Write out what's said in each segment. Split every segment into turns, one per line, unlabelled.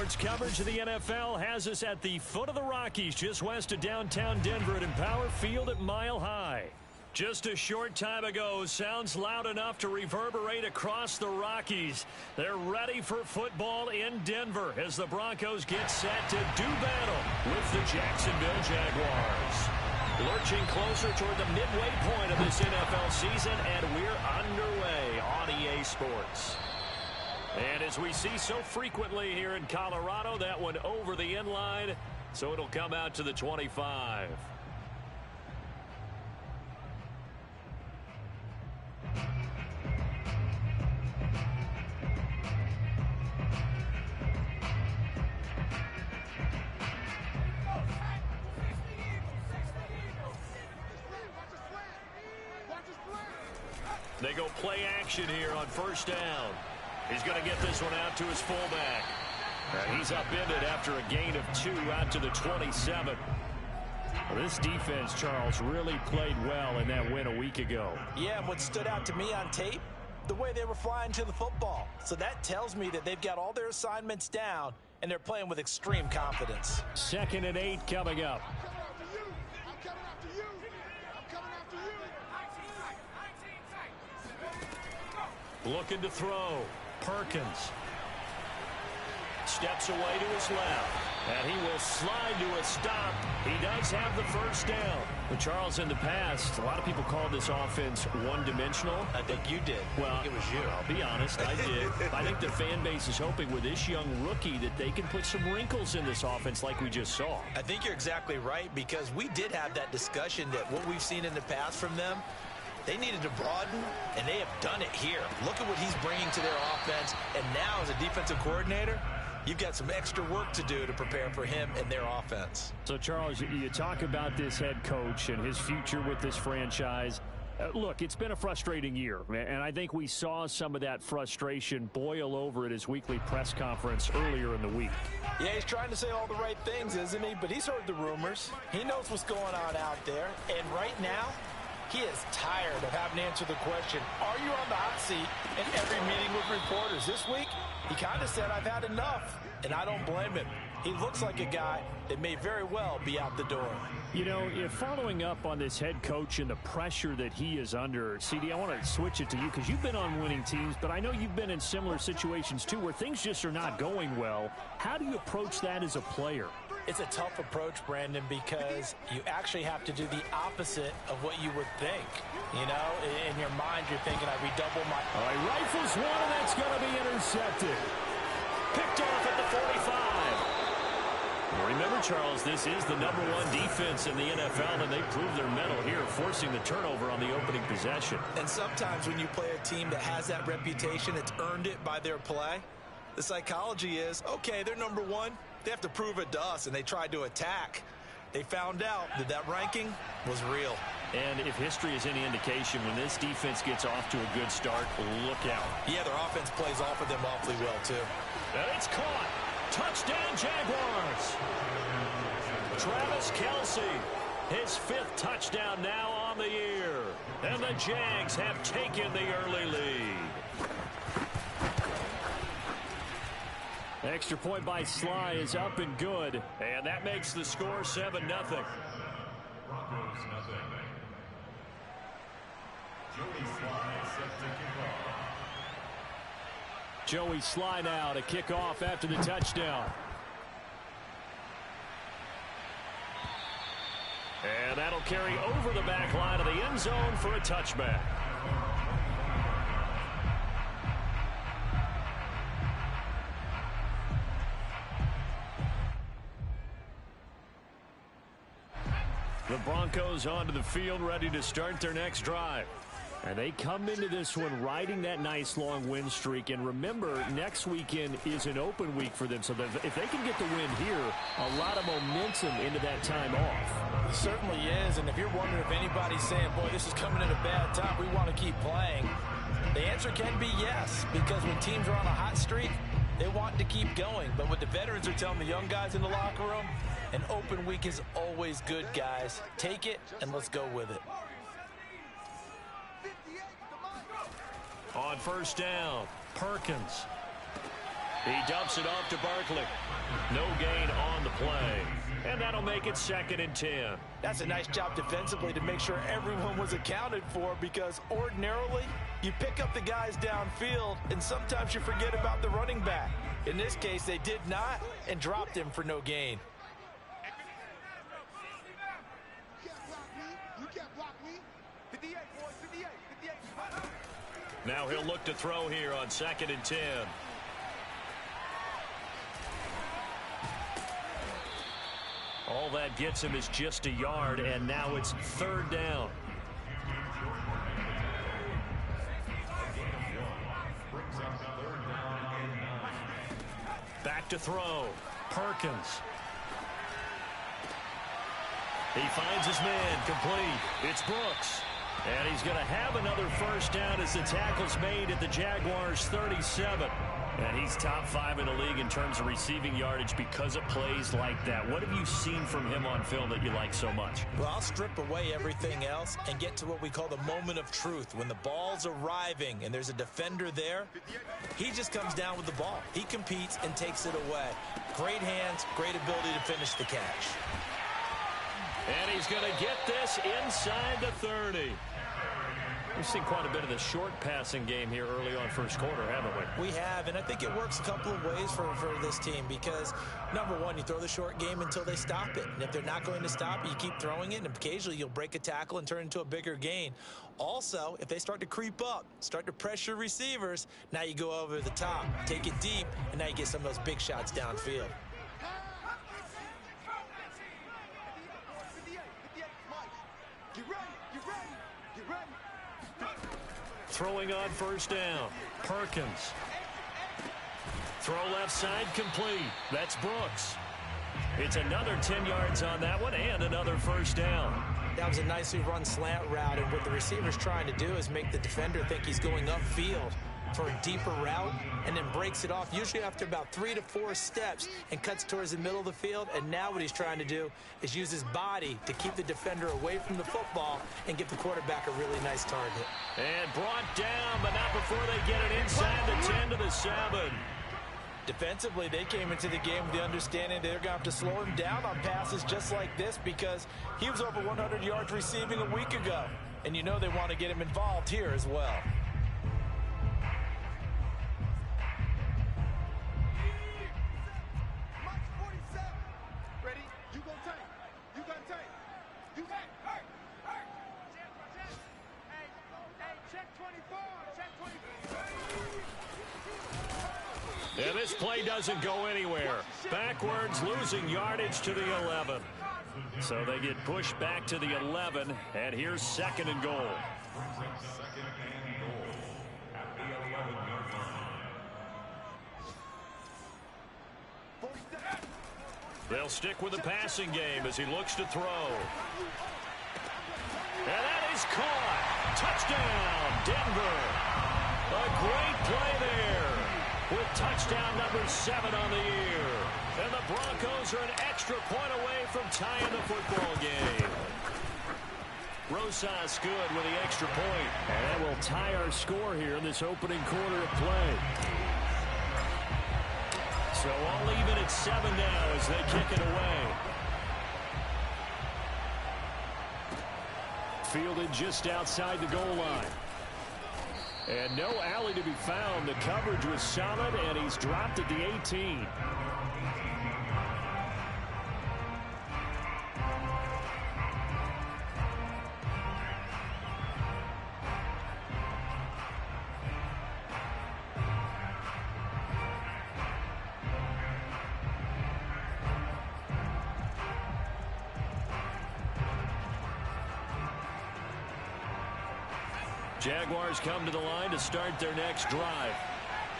Sports coverage of the NFL has us at the foot of the Rockies, just west of downtown Denver at Empower Field at Mile High. Just a short time ago, sounds loud enough to reverberate across the Rockies. They're ready for football in Denver as the Broncos get set to do battle with the Jacksonville Jaguars. Lurching closer toward the midway point of this NFL season, and we're underway on EA Sports. And as we see so frequently here in Colorado, that one over the end line, so it'll come out to the 25. They go play action here on first down. He's going to get this one out to his fullback. He's upended after a gain of 2 out to the 27. Well, this defense, Charles, really played well in that win a week ago.
Yeah, and what stood out to me on tape, the way they were flying to the football. So that tells me that they've got all their assignments down, and they're playing with extreme confidence.
2nd and 8 coming up. Looking to throw. Perkins steps away to his left, and he will slide to a stop. He does have the first down. But Charles, in the past, a lot of people called this offense one-dimensional.
I think you did.
Well,
I think it was you.
I'll be honest, I did. I think the fan base is hoping with this young rookie that they can put some wrinkles in this offense like we just saw.
I think you're exactly right, because we did have that discussion that what we've seen in the past from them, they needed to broaden, and they have done it here. Look at what he's bringing to their offense, and now as a defensive coordinator, you've got some extra work to do to prepare for him and their offense.
So, Charles, you talk about this head coach and his future with this franchise. Look, it's been a frustrating year, and I think we saw some of that frustration boil over at his weekly press conference earlier in the week.
Yeah, he's trying to say all the right things, isn't he? But he's heard the rumors. He knows what's going on out there, and right now, he is tired of having to answer the question, are you on the hot seat in every meeting with reporters? This week, he kind of said, I've had enough, and I don't blame him. He looks like a guy that may very well be out the door.
You know, if following up on this head coach and the pressure that he is under, CD, I want to switch it to you because you've been on winning teams, but I know you've been in similar situations too where things just are not going well. How do you approach that as a player?
It's a tough approach, Brandon, because you actually have to do the opposite of what you would think. You know, in your mind, you're thinking, I redouble my...
All right, rifles one, and that's going to be intercepted. Picked off at the 45. Remember, Charles, this is the #1 defense in the NFL, and they proved their mettle here, forcing the turnover on the opening possession.
And sometimes when you play a team that has that reputation, it's earned it by their play. The psychology is, okay, they're #1. They have to prove it to us, and they tried to attack. They found out that that ranking was real.
And if history is any indication, when this defense gets off to a good start, look out.
Yeah, their offense plays off of them awfully well, too.
And it's caught. Touchdown, Jaguars. Travis Kelce, his 5th touchdown now on the year. And the Jags have taken the early lead. Extra point by Sly is up and good. And that makes the score 7-0.
Broncos nothing. Joey Sly set to kick off.
Joey Sly now to kick off after the touchdown. And that'll carry over the back line of the end zone for a touchback. The Broncos onto the field, ready to start their next drive. And they come into this one riding that nice long win streak. And remember, next weekend is an open week for them. So that if they can get the win here, a lot of momentum into that time off.
It certainly is. And if you're wondering if anybody's saying, boy, this is coming at a bad time, we want to keep playing, the answer can be yes. Because when teams are on a hot streak, they want to keep going. But what the veterans are telling the young guys in the locker room, an open week is always good, guys. Take it, and let's go with it.
On first down, Perkins. He dumps it off to Barkley. No gain on the play. And that'll make it 2nd and 10.
That's a nice job defensively to make sure everyone was accounted for, because ordinarily you pick up the guys downfield and sometimes you forget about the running back. In this case, they did not and dropped him for no gain.
Now he'll look to throw here on 2nd and 10. All that gets him is just a yard, and now it's 3rd down. Back to throw. Perkins. He finds his man, complete. It's Brooks. And he's going to have another 1st down as the tackle's made at the Jaguars' 37. And he's top 5 in the league in terms of receiving yardage because of plays like that. What have you seen from him on film that you like so much?
Well, I'll strip away everything else and get to what we call the moment of truth. When the ball's arriving and there's a defender there, he just comes down with the ball. He competes and takes it away. Great hands, great ability to finish the catch.
And he's going to get this inside the 30. We've seen quite a bit of the short passing game here early on 1st quarter, haven't we?
We have, and I think it works a couple of ways for this team because, number one, you throw the short game until they stop it. And if they're not going to stop it, you keep throwing it, and occasionally you'll break a tackle and turn it into a bigger gain. Also, if they start to creep up, start to pressure receivers, now you go over the top, take it deep, and now you get some of those big shots downfield.
Throwing on 1st down. Perkins. Throw left side complete. That's Brooks. It's another 10 yards on that one and another 1st down.
That was a nicely run slant route, and what the receiver's trying to do is make the defender think he's going upfield for a deeper route and then breaks it off usually after about 3 to 4 steps and cuts towards the middle of the field. And now what he's trying to do is use his body to keep the defender away from the football and give the quarterback a really nice target.
And brought down, but not before they get it inside the 10 to the 7.
Defensively, they came into the game with the understanding they're going to have to slow him down on passes just like this because he was over 100 yards receiving a week ago. And you know they want to get him involved here as well.
And this play doesn't go anywhere. Backwards, losing yardage to the 11. So they get pushed back to the 11, and here's 2nd and goal. They'll stick with the passing game as he looks to throw. And that is caught. Touchdown, Denver. A great play there, with touchdown number 7 on the year. And the Broncos are an extra point away from tying the football game. Rosas good with the extra point. And that will tie our score here in this opening quarter of play. So all even at 7 now as they kick it away. Fielded just outside the goal line. And no alley to be found. The coverage was solid, and he's dropped at the 18. Jaguars come to the line to start their next drive.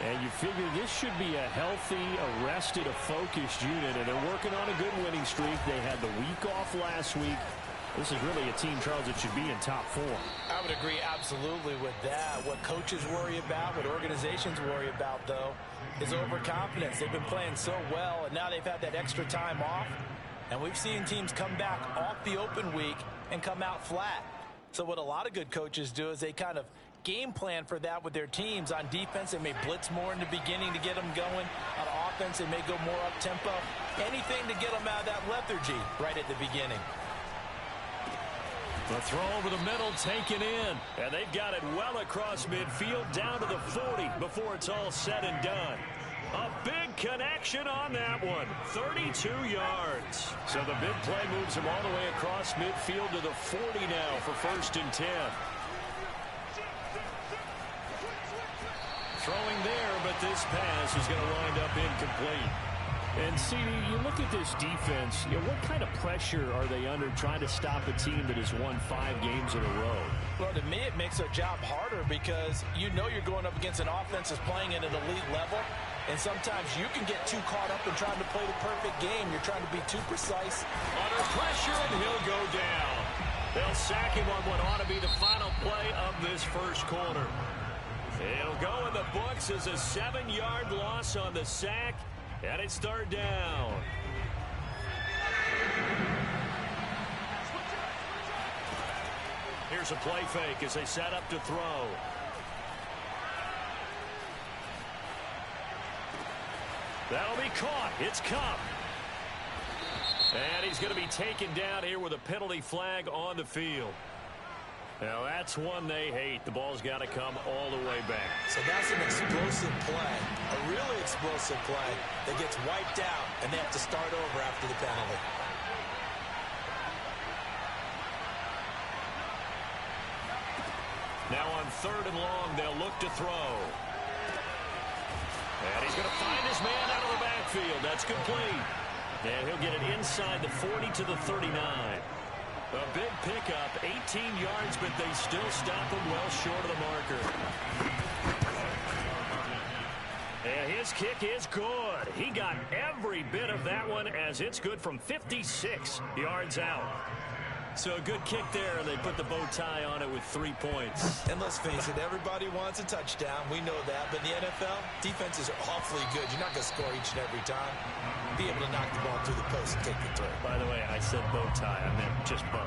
And you figure this should be a healthy, arrested, a focused unit. And they're working on a good winning streak. They had the week off last week. This is really a team, Charles, that should be in top form.
I would agree absolutely with that. What coaches worry about, what organizations worry about, though, is overconfidence. They've been playing so well, and now they've had that extra time off. And we've seen teams come back off the open week and come out flat. So what a lot of good coaches do is they kind of game plan for that with their teams. On defense, they may blitz more in the beginning to get them going. On offense, they may go more up-tempo. Anything to get them out of that lethargy right at the beginning.
The throw over the middle taken in. And they've got it well across midfield down to the 40 before it's all said and done. A big connection on that one. 32 yards. So the big play moves him all the way across midfield to the 40 now for 1st and 10. Throwing there, but this pass is going to wind up incomplete.
And, CD, you look at this defense, what kind of pressure are they under trying to stop a team that has won 5 games in a row?
Well, to me, it makes their job harder because you know you're going up against an offense that's playing at an elite level. And sometimes you can get too caught up in trying to play the perfect game. You're trying to be too precise.
Under pressure, and he'll go down. They'll sack him on what ought to be the final play of this first quarter. It'll go in the books as a 7-yard loss on the sack. And it's 3rd down. Here's a play fake as they set up to throw. That'll be caught. It's Cup. And he's going to be taken down here with a penalty flag on the field. Now, that's one they hate. The ball's got to come all the way back.
So that's an explosive play, a really explosive play that gets wiped out, and they have to start over after the penalty.
Now on 3rd and long, they'll look to throw. And he's going to find his man out of the backfield. That's complete. And he'll get it inside the 40 to the 39. A big pickup, 18 yards, but they still stop him well short of the marker. And his kick is good. He got every bit of that one as it's good from 56 yards out. So a good kick there, and they put the bow tie on it with 3 points.
And let's face it, everybody wants a touchdown. We know that. But in the NFL, defenses are awfully good. You're not going to score each and every time. Be able to knock the ball through the post and take the throw.
By the way, I said bow tie. I meant just bow.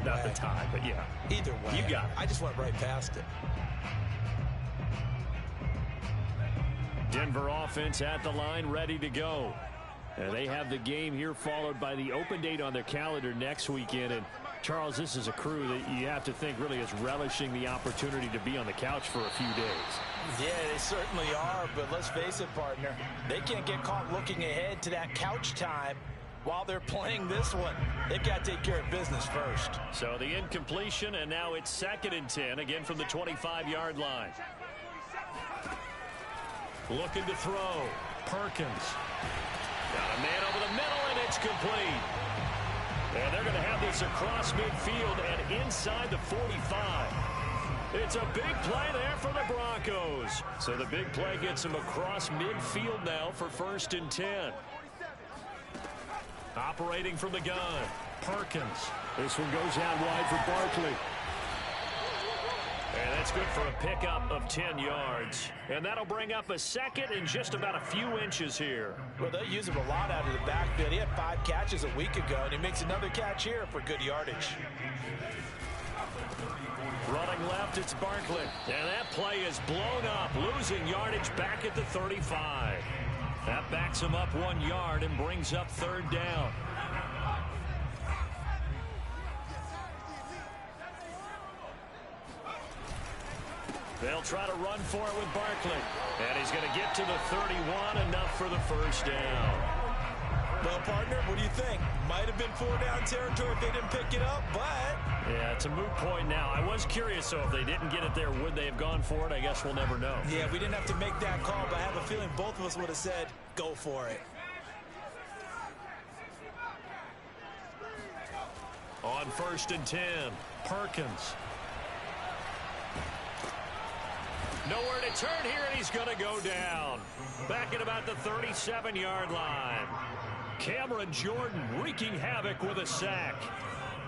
Not the tie, but yeah.
Either way.
You got it.
I just went right past it.
Denver offense at the line, ready to go. And they have the game here followed by the open date on their calendar next weekend. And, Charles, this is a crew that you have to think really is relishing the opportunity to be on the couch for a few days.
Yeah, they certainly are. But let's face it, partner, they can't get caught looking ahead to that couch time while they're playing this one. They've got to take care of business first.
So the incompletion, and now it's 2nd and 10, again from the 25-yard line. Looking to throw. Perkins. Got a man over the middle, and it's complete. And they're going to have this across midfield and inside the 45. It's a big play there for the Broncos. So the big play gets them across midfield now for 1st and 10. Operating from the gun, Perkins.
This one goes out wide for Barkley.
And that's good for a pickup of 10 yards. And that'll bring up a 2nd and just about a few inches here.
Well, they use him a lot out of the backfield. He had 5 catches a week ago, and he makes another catch here for good yardage.
Running left, it's Barkley. And that play is blown up, losing yardage back at the 35. That backs him up 1 yard and brings up 3rd down. They'll try to run for it with Barkley. And he's going to get to the 31, enough for the 1st down.
Well, partner, what do you think? Might have been 4-down territory if they didn't pick it up, but...
Yeah, it's a moot point now. I was curious, so if they didn't get it there, would they have gone for it? I guess we'll never know.
Yeah, we didn't have to make that call, but I have a feeling both of us would have said, go for it.
On 1st and 10, Perkins. Nowhere to turn here, and he's going to go down. Back at about the 37-yard line. Cameron Jordan wreaking havoc with a sack.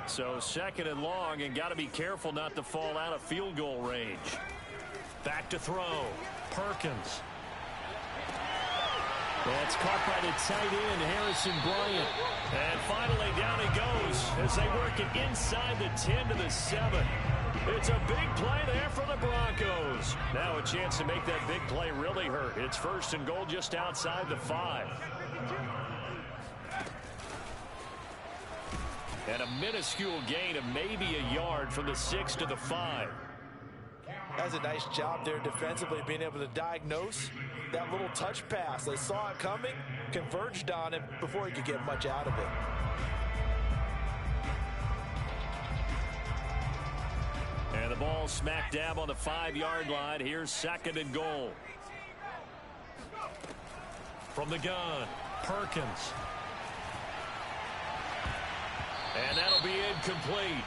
So 2nd and long, and got to be careful not to fall out of field goal range. Back to throw. Perkins. That's caught by the tight end, Harrison Bryant. And finally down he goes as they work it inside the 10 to the 7. It's a big play there for the Broncos. Now a chance to make that big play really hurt. It's first and goal just outside the 5. And a minuscule gain of maybe a yard from the 6 to the 5.
That's a nice job there defensively, being able to diagnose that little touch pass. They saw it coming, converged on it before he could get much out of it.
And the ball smack dab on the 5-yard line. Here's second and goal. From the gun, Perkins. And that'll be incomplete.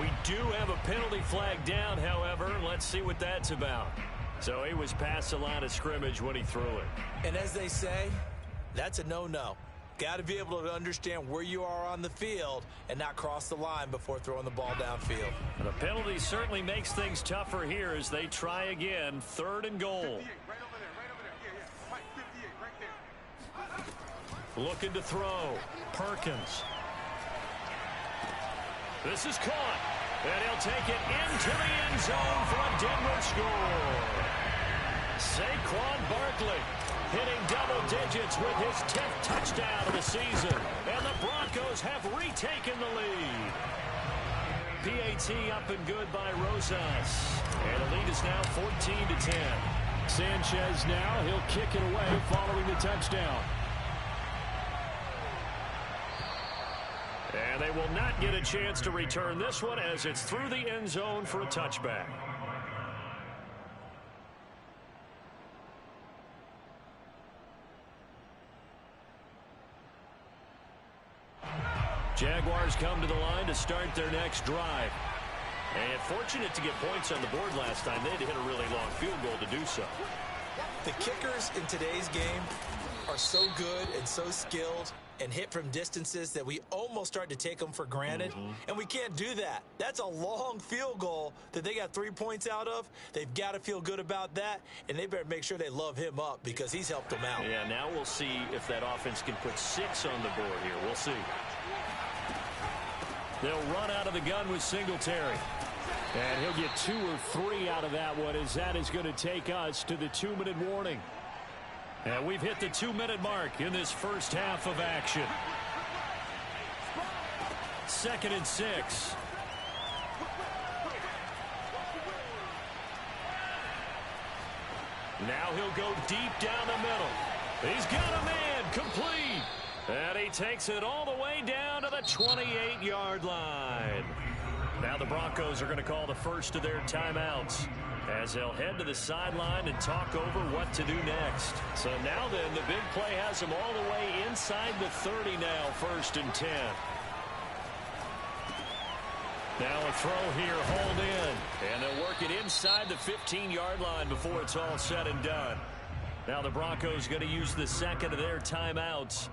We do have a penalty flag down, however. Let's see what that's about. So he was past the line of scrimmage when he threw it.
And as they say, that's a no-no. Got to be able to understand where you are on the field and not cross the line before throwing the ball downfield.
The penalty certainly makes things tougher here as they try again. Third and goal. Looking to throw. Perkins. This is caught. And he'll take it into the end zone for a Denver score. Saquon Barkley hitting double digits with his 10th touchdown of the season. And the Broncos have retaken the lead. PAT up and good by Rosas. And the lead is now 14-10.
Sanchez now, he'll kick it away following the touchdown.
And they will not get a chance to return this one as it's through the end zone for a touchback. Jaguars come to the line to start their next drive. And fortunate to get points on the board last time. They had to hit a really long field goal to do so.
The kickers in today's game are so good and so skilled and hit from distances that we almost start to take them for granted. And we can't do that. That's a long field goal that they got 3 points out of. They've got to feel good about that, and they better make sure they love him up because he's helped them out.
Yeah, now we'll see if that offense can put 6 on the board here. We'll see. They'll run out of the gun with Singletary.
And he'll get 2 or 3 out of that one as that is going to take us to the 2-minute warning.
And we've hit the 2-minute mark in this first half of action. 2nd and 6. Now he'll go deep down the middle. He's got a man, complete. And he takes it all the way down to the 28-yard line. Now the Broncos are going to call the first of their timeouts as they'll head to the sideline and talk over what to do next. So now then, the big play has them all the way inside the 30 now, 1st and 10. Now a throw here, hauled in. And they'll work it inside the 15-yard line before it's all said and done. Now the Broncos going to use the second of their timeouts.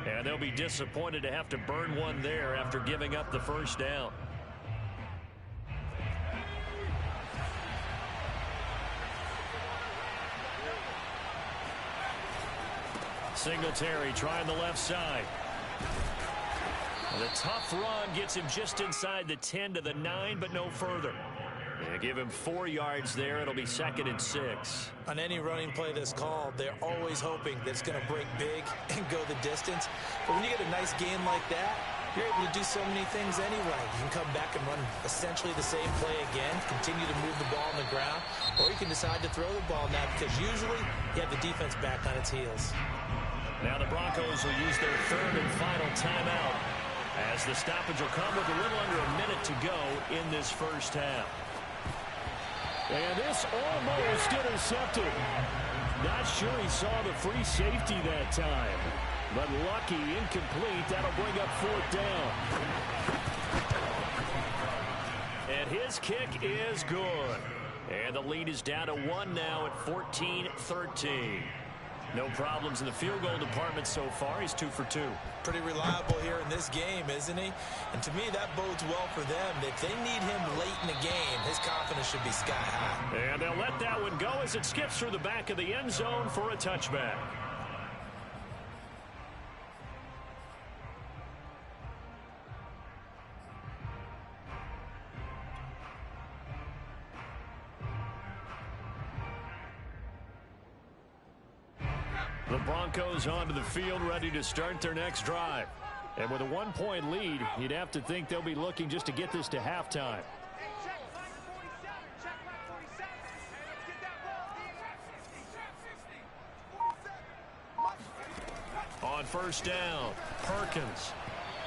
And they'll be disappointed to have to burn one there after giving up the first down. Singletary trying the left side. The tough run gets him just inside the 10 to the 9, but no further. They give him 4 yards there. It'll be 2nd and 6.
On any running play that's called, they're always hoping that it's going to break big and go the distance. But when you get a nice gain like that, you're able to do so many things anyway. You can come back and run essentially the same play again, continue to move the ball on the ground, or you can decide to throw the ball now because usually you have the defense back on its heels.
Now the Broncos will use their 3rd and final timeout as the stoppage will come with a little under a minute to go in this first half.
And this almost intercepted. Not sure he saw the free safety that time. But lucky, incomplete. That'll bring up 4th down.
And his kick is good. And the lead is down to 1 now at 14-13. No problems in the field goal department so far. He's 2 for 2.
Pretty reliable here in this game, isn't he? And to me, that bodes well for them. If they need him late in the game, his confidence should be sky high.
And they'll let that one go as it skips through the back of the end zone for a touchback. The Broncos onto the field, ready to start their next drive. And with a 1-point lead, you'd have to think they'll be looking just to get this to halftime. On first down, Perkins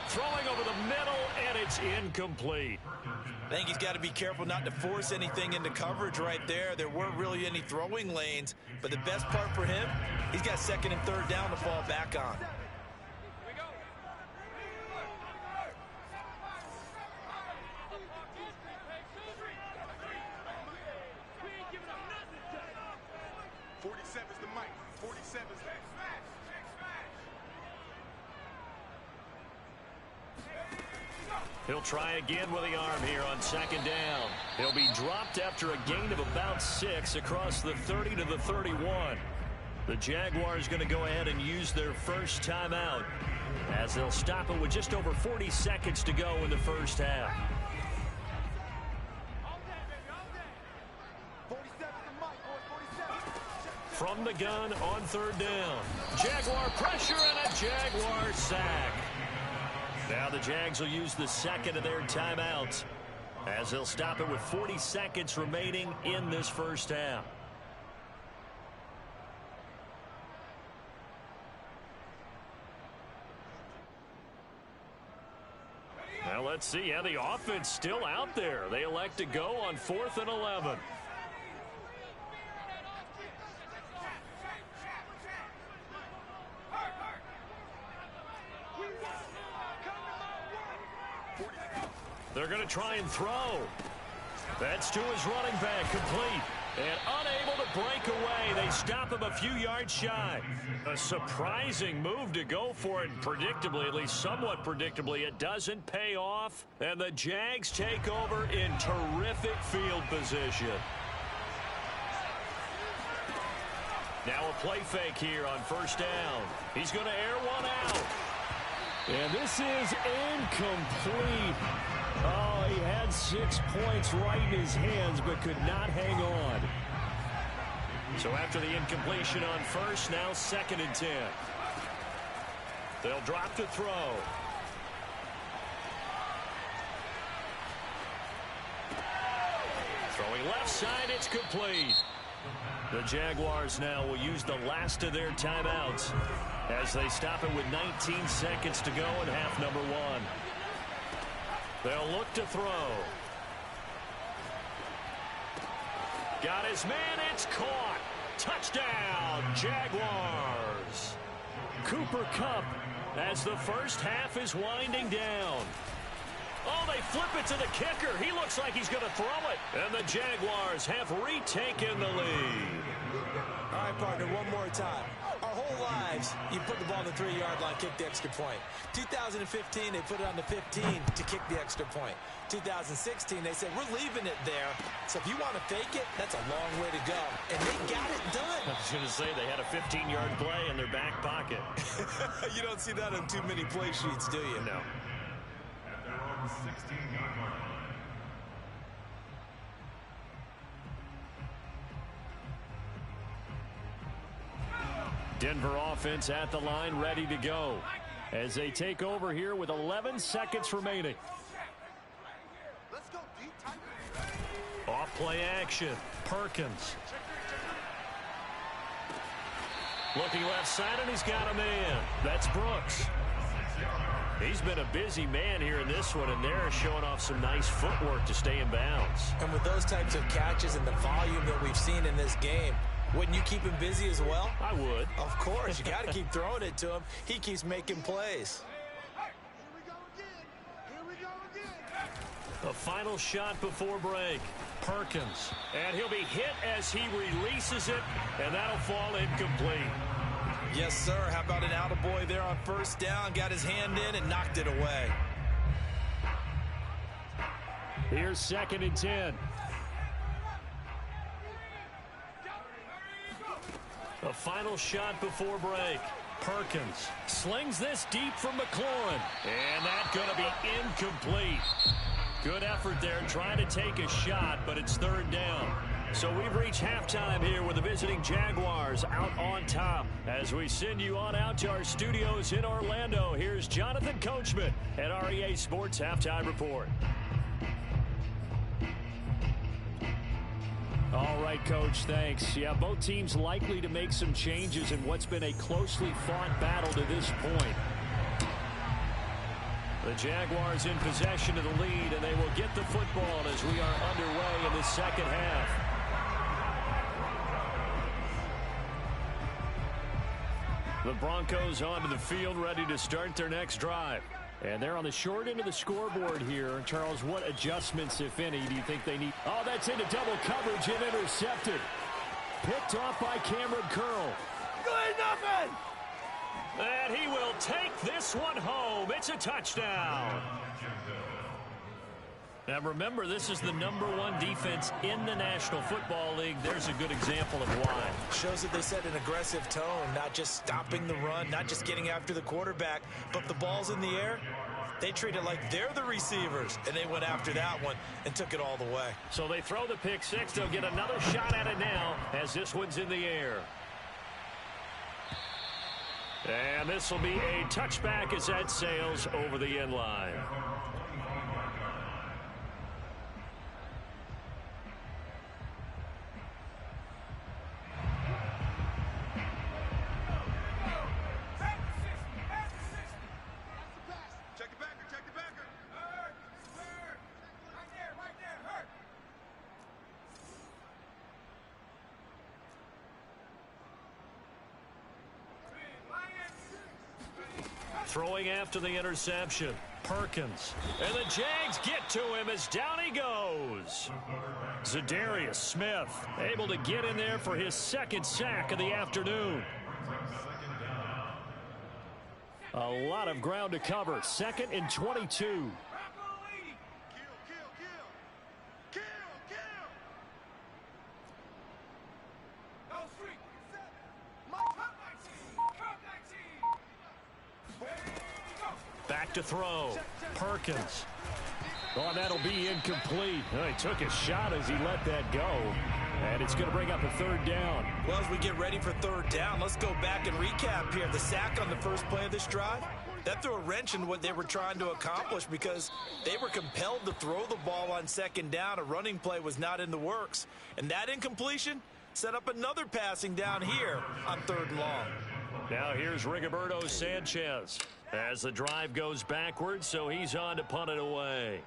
throwing over the middle, and it's incomplete.
I think he's got to be careful not to force anything into coverage right there. There weren't really any throwing lanes, but the best part for him, he's got second and third down to fall back on.
He'll try again with the arm here on second down. He'll be dropped after a gain of about 6 across the 30 to the 31. The Jaguars going to go ahead and use their first timeout as they'll stop it with just over 40 seconds to go in the first half. From the gun on third down. Jaguar pressure and a Jaguar sack. Now the Jags will use the second of their timeouts as they'll stop it with 40 seconds remaining in this first half. Now let's see how the offense still out there. They elect to go on 4th and 11. They're going to try and throw. That's to his running back, complete. And unable to break away. They stop him a few yards shy. A surprising move to go for it. Predictably, at least somewhat predictably, it doesn't pay off. And the Jags take over in terrific field position. Now a play fake here on first down. He's going to air one out.
And this is incomplete. Oh, he had 6 points right in his hands, but could not hang on.
So after the incompletion on first, now 2nd and 10. They'll drop to throw. Throwing left side, it's complete. The Jaguars now will use the last of their timeouts as they stop it with 19 seconds to go in half number 1. They'll look to throw. Got his man, it's caught. Touchdown, Jaguars.
Cooper Kupp
as the first half is winding down. Oh, they flip it to the kicker. He looks like he's going to throw it. And the Jaguars have retaken the lead.
All right, partner, one more time. Our whole lives, you put the ball on the 3-yard line, kick the extra point. 2015, they put it on the 15 to kick the extra point. 2016, they said, we're leaving it there. So if you want to fake it, that's a long way to go. And they got it done.
I was going to say they had a 15-yard play in their back pocket.
You don't see that on too many play sheets, do you?
No.
At their own 16-yard line.
Denver offense at the line, ready to go as they take over here with 11 seconds remaining. Off play action. Perkins. Looking left side, and he's got a man. That's Brooks. He's been a busy man here in this one, and they're showing off some nice footwork to stay in bounds.
And with those types of catches and the volume that we've seen in this game, wouldn't you keep him busy as well?
I would.
Of course. You got to keep throwing it to him. He keeps making plays.
The final shot before break. Perkins. And he'll be hit as he releases it, and that'll fall incomplete.
Yes, sir. How about an attaboy there on first down? Got his hand in and knocked it away.
Here's 2nd and 10. The final shot before break. Perkins slings this deep from McLaurin. And that's going to be incomplete. Good effort there trying to take a shot, but it's third down. So we've reached halftime here with the visiting Jaguars out on top. As we send you on out to our studios in Orlando, here's Jonathan Coachman at REA Sports Halftime Report.
All right, Coach, thanks. Yeah, both teams likely to make some changes in what's been a closely fought battle to this point.
The Jaguars in possession of the lead, and they will get the football as we are underway in the second half. The Broncos onto the field, ready to start their next drive.
And they're on the short end of the scoreboard here. Charles, what adjustments, if any, do you think they need? Oh, that's into double coverage and intercepted. Picked off by Cameron Curl.
Good nothing!
And he will take this one home. It's a touchdown. Now remember, this is the #1 defense in the National Football League. There's a good example of why.
Shows that they set an aggressive tone, not just stopping the run, not just getting after the quarterback, but if the ball's in the air, they treat it like they're the receivers, and they went after that one and took it all the way.
So they throw the pick six. They'll get another shot at it now as this one's in the air. And this will be a touchback as that sails over the end line. Throwing after the interception, Perkins. And the Jags get to him as down he goes. Zadarius Smith able to get in there for his second sack of the afternoon.
A lot of ground to cover. 2nd and 22.
Back to throw. Perkins.
Oh, that'll be incomplete. Oh, he took a shot as he let that go. And it's going to bring up a third down.
Well, as we get ready for third down, let's go back and recap here. The sack on the first play of this drive, that threw a wrench in what they were trying to accomplish because they were compelled to throw the ball on second down. A running play was not in the works. And that incompletion set up another passing down here on 3rd and long.
Now here's Rigoberto Sanchez as the drive goes backwards, so he's on to punt it away.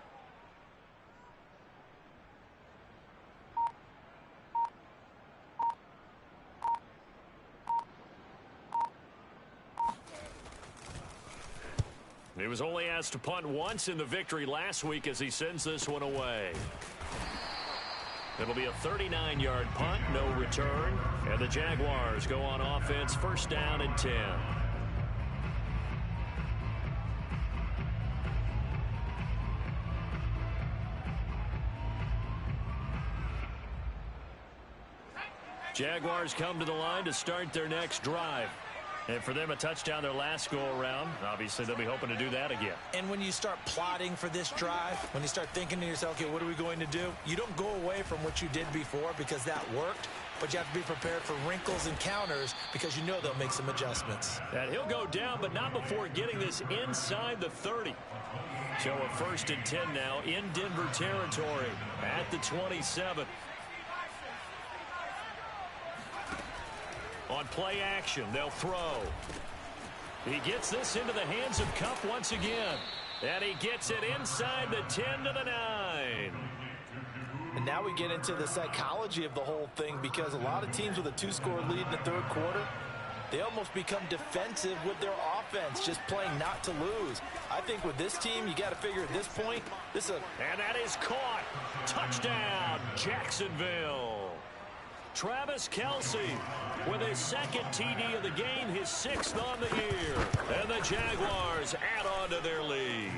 He was only asked to punt once in the victory last week as he sends this one away. It'll be a 39-yard punt, no return, and the Jaguars go on offense, 1st down and 10. Jaguars come to the line to start their next drive. And for them, a touchdown their last go-around. Obviously, they'll be hoping to do that again.
And when you start plotting for this drive, when you start thinking to yourself, okay, what are we going to do? You don't go away from what you did before because that worked, but you have to be prepared for wrinkles and counters because you know they'll make some adjustments.
And he'll go down, but not before getting this inside the 30. So a 1st and 10 now in Denver territory at the 27. On play action, they'll throw. He gets this into the hands of Kupp once again. And he gets it inside the 10 to the 9.
And now we get into the psychology of the whole thing because a lot of teams with a 2-score lead in the 3rd quarter, they almost become defensive with their offense, just playing not to lose. I think with this team, you got to figure at this point,
And that is caught. Touchdown, Jacksonville. Travis Kelce with his 2nd TD of the game, his 6th on the year. And the Jaguars add on to their lead.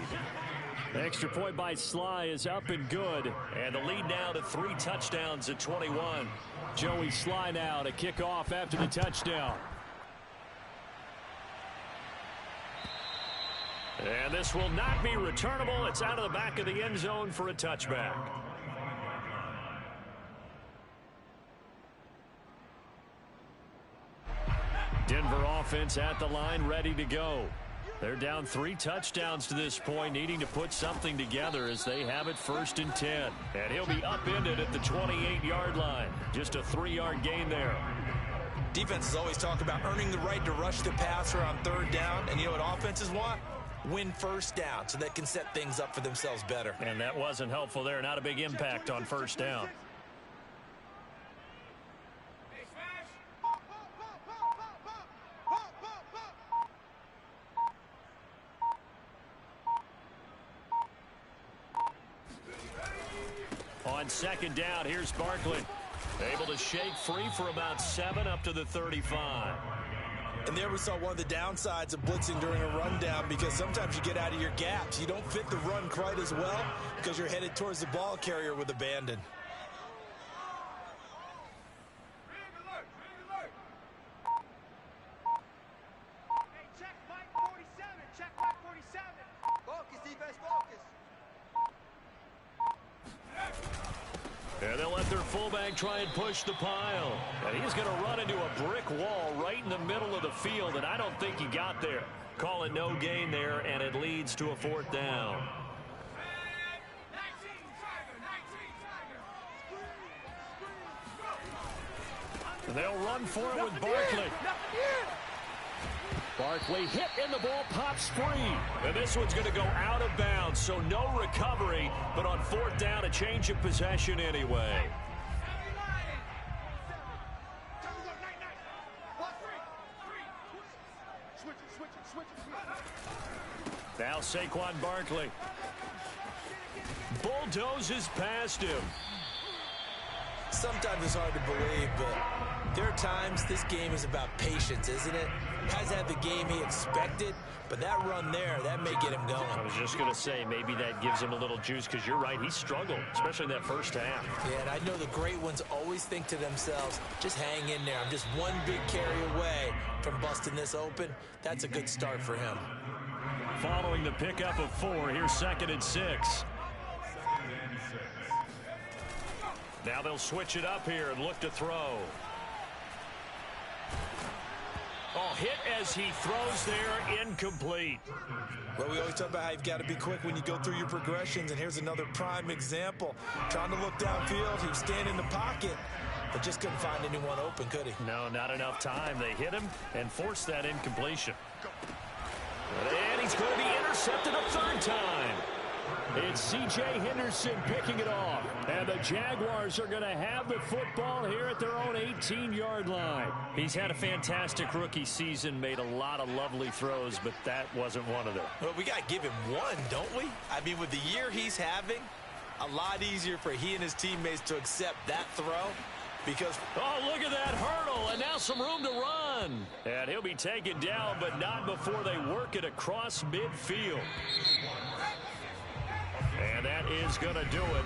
The extra point by Sly is up and good.
And the lead now to 3 touchdowns at 21.
Joey Sly now to kick off after the touchdown.
And this will not be returnable. It's out of the back of the end zone for a touchback. Denver offense at the line, ready to go. They're down 3 touchdowns to this point, needing to put something together as they have it 1st and 10. And he'll be upended at the 28-yard line. Just a 3-yard gain there.
Defenses always talk about earning the right to rush the passer on 3rd down. And you know what offenses want? Win 1st down so they can set things up for themselves better.
And that wasn't helpful there. Not a big impact on 1st down. On 2nd down, here's Barkley. Able to shake free for about 7 up to the 35.
And there we saw one of the downsides of blitzing during a rundown, because sometimes you get out of your gaps. You don't fit the run quite as well because you're headed towards the ball carrier with abandon.
And they'll let their fullback try and push the pile. And he's going to run into a brick wall right in the middle of the field, and I don't think he got there. Call it no gain there, and it leads to a 4th down. And they'll run for it with Barkley. Barkley hit and the ball pops free. And this one's going to go out of bounds, so no recovery. But on 4th down, a change of possession anyway. Now Saquon Barkley bulldozes past him.
Sometimes it's hard to believe, but there are times this game is about patience, isn't it? Has had the game he expected, but that run there, that may get him going.
I was just going to say, maybe that gives him a little juice, because you're right, he struggled, especially in that 1st half.
Yeah, and I know the great ones always think to themselves, just hang in there. I'm just one big carry away from busting this open. That's a good start for him.
Following the pickup of 4, here's 2nd and 6. Now they'll switch it up here and look to throw. Oh, hit as he throws there, incomplete.
Well, we always talk about how you've got to be quick when you go through your progressions, and here's another prime example. Trying to look downfield, he was standing in the pocket, but just couldn't find anyone open, could he?
No, not enough time. They hit him and forced that incompletion. And he's going to be intercepted a 3rd time. It's C.J. Henderson picking it off. And the Jaguars are going to have the football here at their own 18-yard line. He's had a fantastic rookie season, made a lot of lovely throws, but that wasn't one of them.
Well, we got to give him one, don't we? I mean, with the year he's having, a lot easier for he and his teammates to accept that throw. Because,
oh, look at that hurdle, and now some room to run. And he'll be taken down, but not before they work it across midfield. And that is going to do it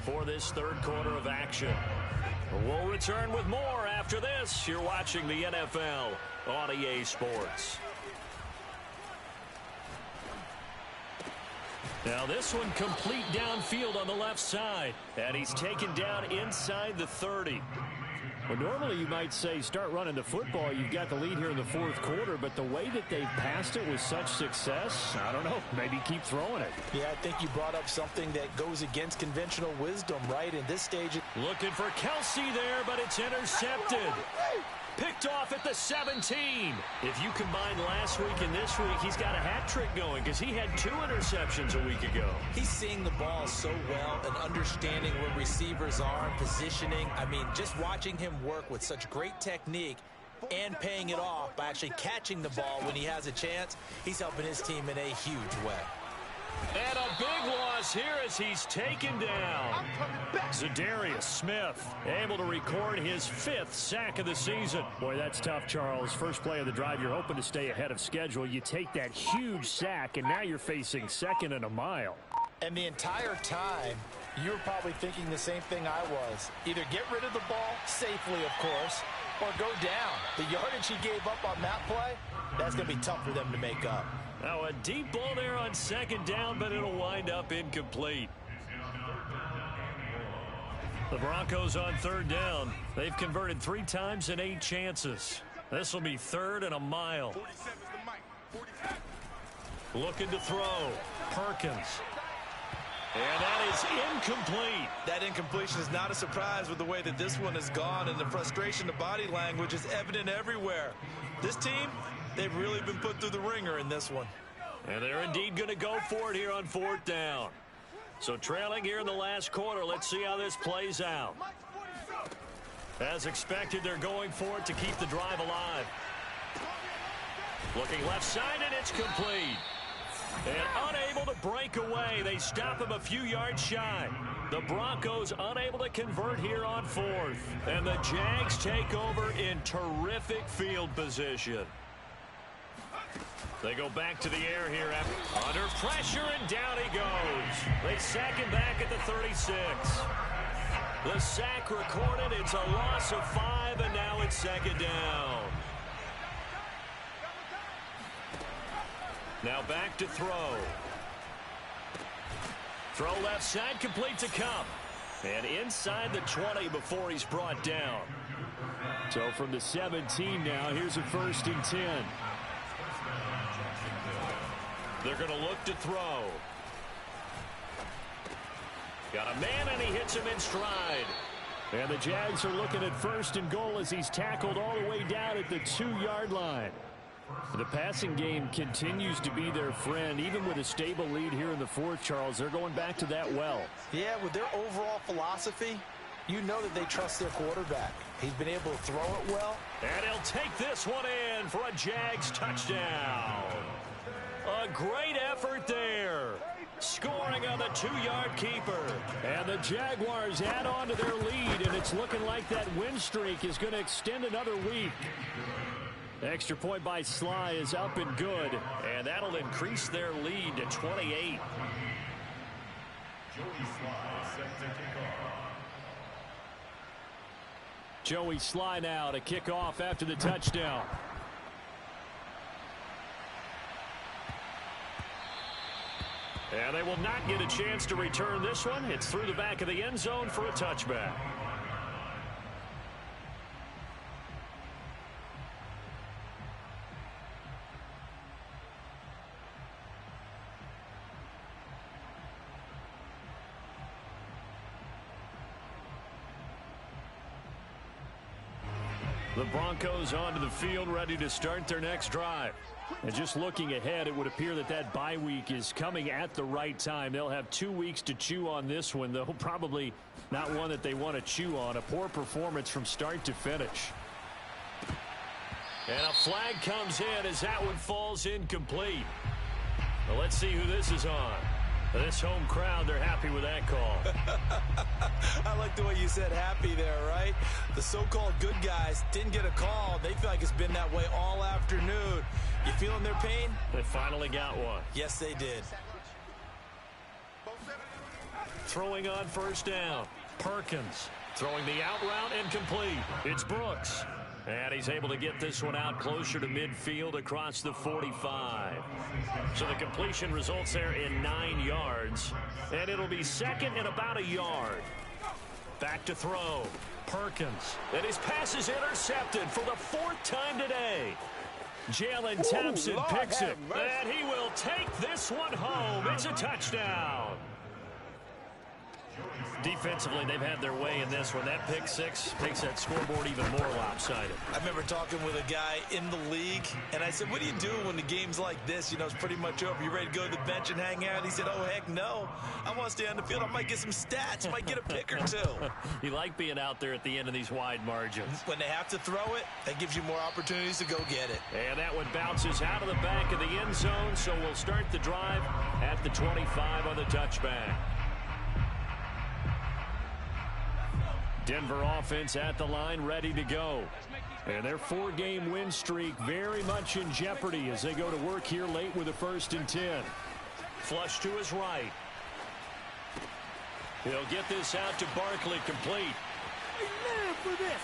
for this 3rd quarter of action. We'll return with more after this. You're watching the NFL on EA Sports. Now this one complete downfield on the left side. And he's taken down inside the 30. Well, normally you might say start running the football. You've got the lead here in the 4th quarter, but the way that they've passed it with such success, I don't know, maybe keep throwing it.
Yeah, I think you brought up something that goes against conventional wisdom, right? In this stage.
Looking for Kelsey there, but it's intercepted. Picked off at the 17. If you combine last week and this week, he's got a hat trick going because he had 2 interceptions a week ago.
He's seeing the ball so well and understanding where receivers are, positioning. I mean, just watching him work with such great technique and paying it off by actually catching the ball when he has a chance, he's helping his team in a huge way.
And a big loss here as he's taken down. Zadarius Smith able to record his 5th sack of the season. Boy, that's tough, Charles. First play of the drive, you're hoping to stay ahead of schedule. You take that huge sack, and now you're facing 2nd and a mile.
And the entire time, you were probably thinking the same thing I was. Either get rid of the ball, safely, of course, or go down. The yardage he gave up on that play, that's going to be tough for them to make up.
Now a deep ball there on second down, but it'll wind up incomplete. The Broncos on third down. They've converted 3 times in 8 chances. This will be 3rd and a mile. Looking to throw. Perkins. And that is incomplete.
That incompletion is not a surprise with the way that this one has gone, and the frustration, the body language is evident everywhere. This team, they've really been put through the ringer in this one.
And they're indeed going to go for it here on 4th down. So trailing here in the last quarter, let's see how this plays out. As expected, they're going for it to keep the drive alive. Looking left side, and it's complete. And unable to break away. They stop him a few yards shy. The Broncos unable to convert here on 4th. And the Jags take over in terrific field position. They go back to the air here after under pressure, and down he goes. They sack him back at the 36. The sack recorded. It's a loss of 5, and now it's 2nd down. Now back to throw. Throw left side, complete to Cup. And inside the 20 before he's brought down.
So from the 17 now, here's a 1st and 10.
They're going to look to throw. Got a man, and he hits him in stride.
And the Jags are looking at 1st and goal as he's tackled all the way down at the 2-yard line. The passing game continues to be their friend. Even with a stable lead here in the 4th, Charles, they're going back to that well.
Yeah, with their overall philosophy, you know that they trust their quarterback. He's been able to throw it well.
And he'll take this one in for a Jags touchdown. A great effort there. Scoring on the 2-yard keeper.
And the Jaguars add on to their lead, and it's looking like that win streak is going to extend another week. Extra point by Sly is up and good.
And that'll increase their lead to 28.
Joey Sly now to kick off after the touchdown.
And they will not get a chance to return this one. It's through the back of the end zone for a touchback. The Broncos onto the field, ready to start their next drive.
And just looking ahead, it would appear that that bye week is coming at the right time. They'll have 2 weeks to chew on this one, though probably not one that they want to chew on. A poor performance from start to finish.
And a flag comes in as that one falls incomplete. Well, let's see who this is on. This home crowd, they're happy with that call.
I like the way you said happy there, right? The so-called good guys didn't get a call. They feel like it's been that way all afternoon. You feeling their pain?
They finally got one.
Yes, they did.
Throwing on 1st down. Perkins throwing the out route, incomplete. It's Brooks. And he's able to get this one out closer to midfield across the 45. So the completion results there in 9 yards. And it'll be 2nd and about a yard. Back to throw. Perkins. And his pass is intercepted for the 4th time today. Jalen Thompson picks it. And he will take this one home. It's a touchdown. Defensively, they've had their way in this one. That pick 6 makes that scoreboard even more lopsided.
I remember talking with a guy in the league, and I said, what do you do when the game's like this? You know, it's pretty much over. You ready to go to the bench and hang out? He said, oh, heck no. I want to stay on the field. I might get some stats. I might get a pick or 2.
You like being out there at the end of these wide margins.
When they have to throw it, that gives you more opportunities to go get it.
And that one bounces out of the back of the end zone, so we'll start the drive at the 25 on the touchback. Denver offense at the line, ready to go. And their 4-game win streak very much in jeopardy as they go to work here late with a 1st and 10. Flush to his right. He'll get this out to Barkley, complete.
He live for this.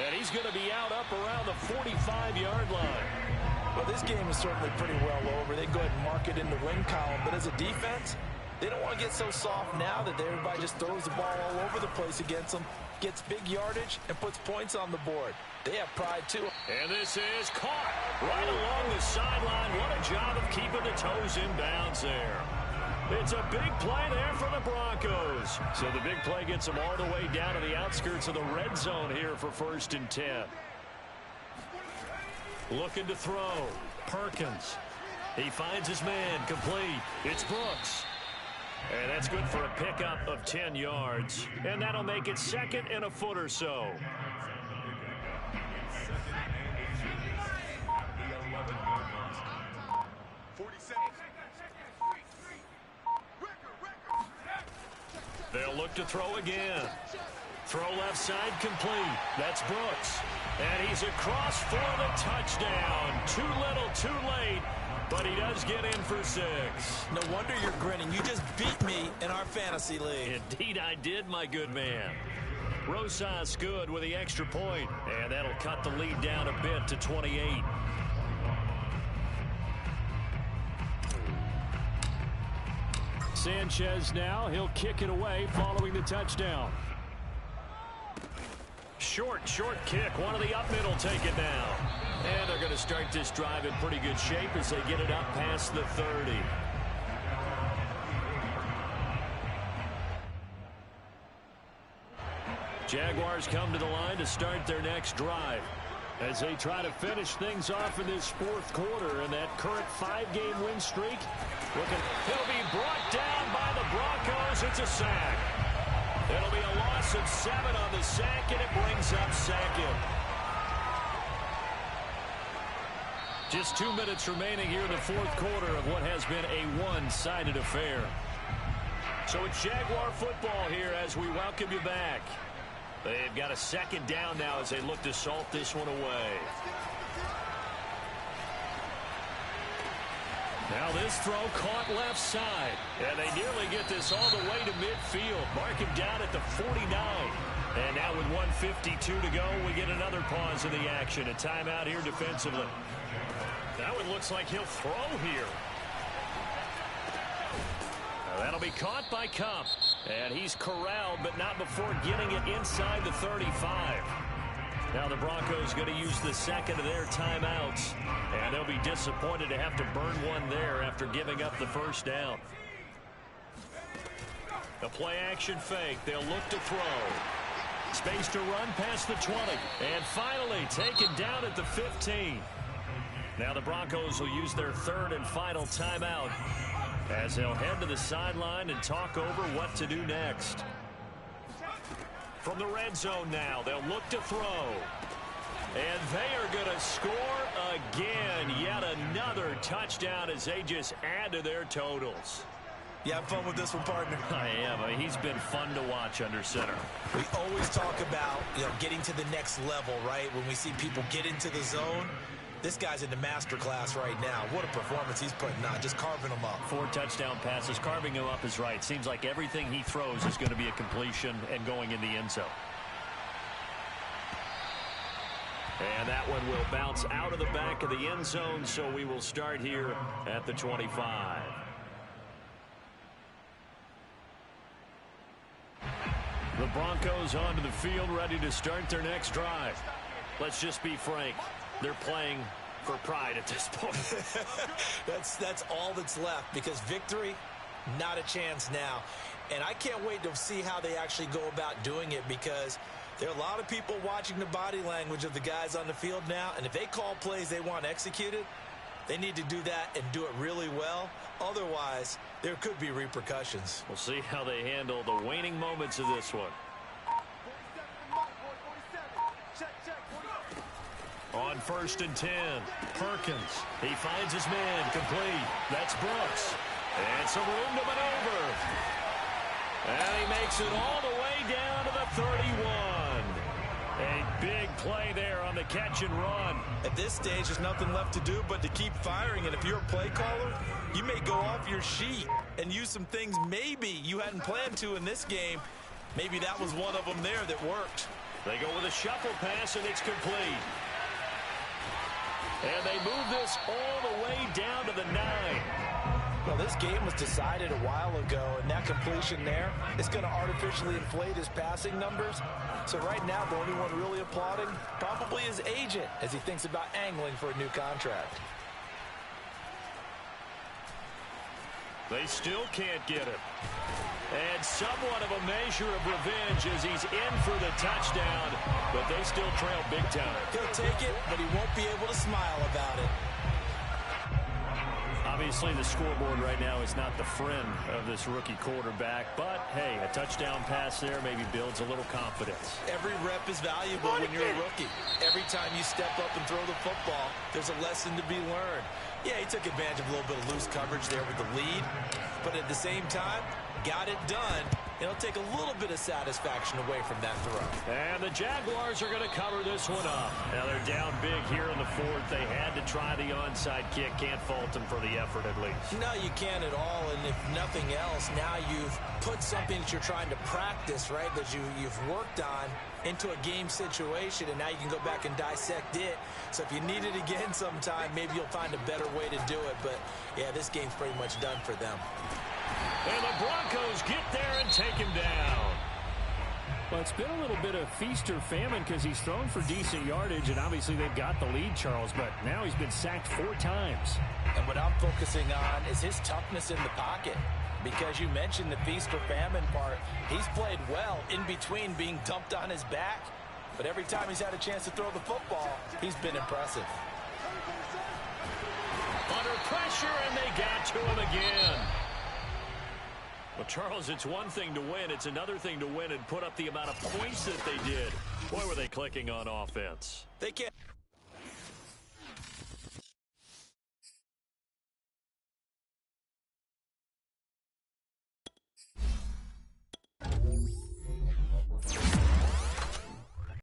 And he's going to be out up around the 45-yard line.
Well, this game is certainly pretty well over. They go ahead and mark it in the win column. But as a defense, they don't want to get so soft now that everybody just throws the ball all over the place against them, gets big yardage, and puts points on the board. They have pride, too.
And this is caught right along the sideline. What a job of keeping the toes in bounds there. It's a big play there for the Broncos. So the big play gets them all the way down to the outskirts of the red zone here for 1st and 10. Looking to throw. Perkins. He finds his man. Complete. It's Brooks. And that's good for a pickup of 10 yards. And that'll make it 2nd and a foot or so. They'll look to throw again. Throw left side complete. That's Brooks. And he's across for the touchdown. Too little, too late. But he does get in for 6.
No wonder you're grinning. You just beat me in our fantasy league.
Indeed I did, my good man. Rosas good with the extra point. And that'll cut the lead down a bit to 28.
Sanchez now. He'll kick it away following the touchdown.
Short kick. One of the up middle take it now. And they're going to start this drive in pretty good shape as they get it up past the 30. Jaguars come to the line to start their next drive
as they try to finish things off in this 4th quarter in that current 5-game win streak.
He'll be brought down by the Broncos. It's a sack. It'll be a loss of 7 on the sack, and it brings up 2nd. Just 2 minutes remaining here in the 4th quarter of what has been a one-sided affair. So it's Jaguar football here as we welcome you back. They've got a 2nd down now as they look to salt this one away. Now this throw caught left side. And they nearly get this all the way to midfield. Mark him down at the 49. And now with 1:52 to go, we get another pause in the action. A timeout here defensively. That one looks like he'll throw here. That'll be caught by Cup. And he's corralled, but not before getting it inside the 35. Now the Broncos going to use the 2nd of their timeouts. And they'll be disappointed to have to burn one there after giving up the 1st down. The play action fake. They'll look to throw. Space to run past the 20. And finally taken down at the 15. Now the Broncos will use their 3rd and final timeout as they'll head to the sideline and talk over what to do next. From the red zone now, they'll look to throw. And they are going to score again. Yet another touchdown as they just add to their totals.
You have fun with this one, partner?
I am. I mean, he's been fun to watch under center.
We always talk about, getting to the next level, right? When we see people get into the zone. This guy's in the master class right now. What a performance he's putting on, just carving them up.
4 touchdown passes. Carving him up is right. Seems like everything he throws is going to be a completion and going in the end zone. And that one will bounce out of the back of the end zone, so we will start here at the 25. The Broncos onto the field, ready to start their next drive. Let's just be frank. They're playing for pride at this point.
That's all that's left, because victory, not a chance now. And I can't wait to see how they actually go about doing it, because there are a lot of people watching the body language of the guys on the field now, and if they call plays they want executed, they need to do that and do it really well. Otherwise, there could be repercussions.
We'll see how they handle the waning moments of this one. On 1st and 10, Perkins. He finds his man complete. That's Brooks. And some room to maneuver. And he makes it all the way down to the 31. A big play there on the catch and run.
At this stage, there's nothing left to do but to keep firing. And if you're a play caller, you may go off your sheet and use some things maybe you hadn't planned to in this game. Maybe that was one of them there that worked.
They go with a shuffle pass, and it's complete. And they move this all the way down to the 9.
Well, this game was decided a while ago, and that completion there is going to artificially inflate his passing numbers. So right now, the only one really applauding probably his agent as he thinks about angling for a new contract.
They still can't get him. And somewhat of a measure of revenge as he's in for the touchdown, but they still trail big time.
He'll take it, but he won't be able to smile about it.
Obviously, the scoreboard right now is not the friend of this rookie quarterback, but, hey, a touchdown pass there maybe builds a little confidence.
Every rep is valuable when you're a rookie. Every time you step up and throw the football, there's a lesson to be learned. Yeah, he took advantage of a little bit of loose coverage there with the lead, but at the same time, got it done. It'll take a little bit of satisfaction away from that throw.
And the Jaguars are going to cover this one up. Now they're down big here in the 4th. They had to try the onside kick. Can't fault them for the effort at least.
No, you can't at all. And if nothing else, now you've put something that you're trying to practice, right, that you've worked on into a game situation, and now you can go back and dissect it. So if you need it again sometime, maybe you'll find a better way to do it. But, yeah, this game's pretty much done for them.
And the Broncos get there and take him down.
Well, it's been a little bit of feast or famine because he's thrown for decent yardage, and obviously they've got the lead, Charles, but now he's been sacked 4 times.
And what I'm focusing on is his toughness in the pocket. Because you mentioned the feast or famine part, he's played well in between being dumped on his back. But every time he's had a chance to throw the football, he's been impressive.
Under pressure, and they got to him again. Well, Charles, it's one thing to win. It's another thing to win and put up the amount of points that they did. Boy, were they clicking on offense.
They can't.